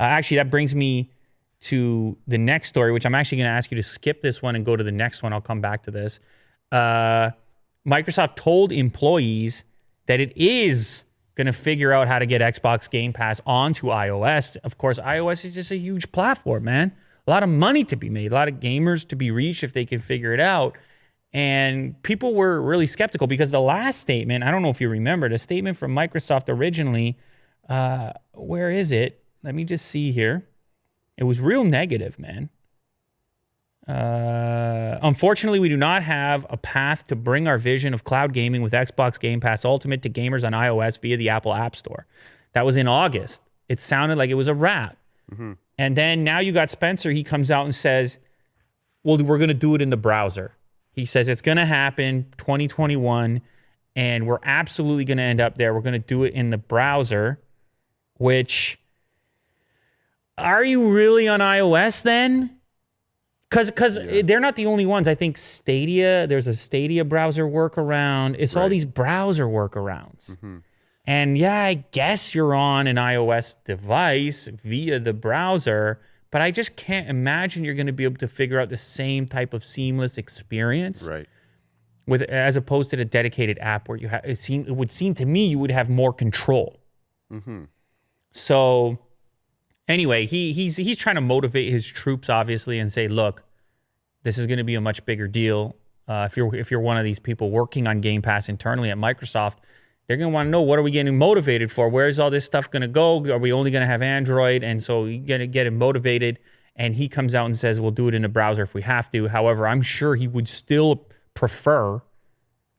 Actually, that brings me to the next story, which I'm actually going to ask you to skip this one and go to the next one. I'll come back to this. Microsoft told employees that it is going to figure out how to get Xbox Game Pass onto iOS. Of course, iOS is just a huge platform, man. A lot of money to be made, a lot of gamers to be reached if they can figure it out. And people were really skeptical because the last statement, I don't know if you remember, the statement from Microsoft originally, where is it? Let me just see here. It was real negative, man. Unfortunately, we do not have a path to bring our vision of cloud gaming with Xbox Game Pass Ultimate to gamers on iOS via the Apple App Store. That was in August. It sounded like it was a wrap. Mm-hmm. And then now you got Spencer. He comes out and says, well, we're going to do it in the browser. He says it's going to happen 2021, and we're absolutely going to end up there. We're going to do it in the browser, which, are you really on iOS then? Because they're not the only ones. I think Stadia, there's a Stadia browser workaround. It's all these browser workarounds. Mm-hmm. And yeah, I guess you're on an iOS device via the browser, but I just can't imagine you're going to be able to figure out the same type of seamless experience, with as opposed to the dedicated app where you have. It would seem to me you would have more control. Mm-hmm. So anyway, he's trying to motivate his troops, obviously, and say, look, this is going to be a much bigger deal. If you're one of these people working on Game Pass internally at Microsoft, they're going to want to know, what are we getting motivated for? Where's all this stuff going to go? Are we only going to have Android? And so you're going to get him motivated. And he comes out and says, we'll do it in a browser if we have to. However, I'm sure he would still prefer,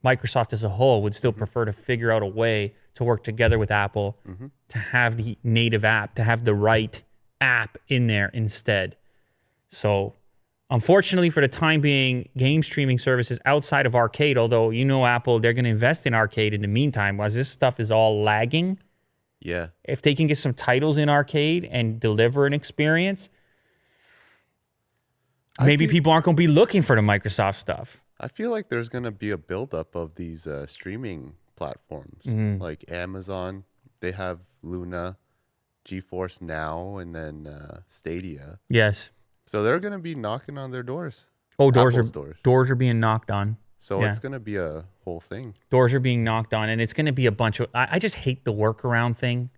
Microsoft as a whole would still prefer to figure out a way to work together with Apple to have the native app, to have the right app in there instead. So unfortunately, for the time being, game streaming services outside of arcade, although Apple, they're going to invest in arcade in the meantime, while this stuff is all lagging. Yeah. If they can get some titles in arcade and deliver an experience, maybe people aren't going to be looking for the Microsoft stuff. I feel like there's going to be a buildup of these streaming platforms. Like Amazon, they have Luna, GeForce Now, and then Stadia. Yes. So they're going to be knocking on their doors. Oh, doors are being knocked on. So it's going to be a whole thing. Doors are being knocked on, and it's going to be a bunch of... I just hate the workaround thing.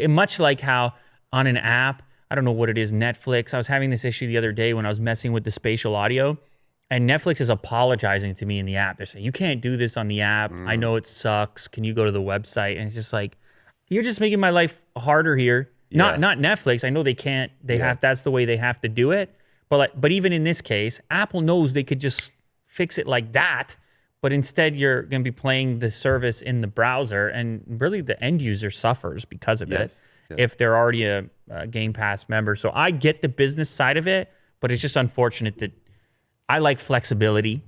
Much like how on an app, I don't know what it is, Netflix, I was having this issue the other day when I was messing with the spatial audio, and Netflix is apologizing to me in the app. They're saying, you can't do this on the app. I know it sucks. Can you go to the website? And it's just like, you're just making my life harder here. Yeah. Not Netflix. I know they can't. That's the way they have to do it. But even in this case, Apple knows they could just fix it like that. But instead, you're going to be playing the service in the browser, and really the end user suffers because of it if they're already a Game Pass member. So I get the business side of it, but it's just unfortunate that I like flexibility.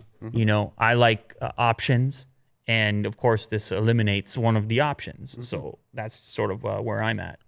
I like options, and of course, this eliminates one of the options. So that's sort of where I'm at.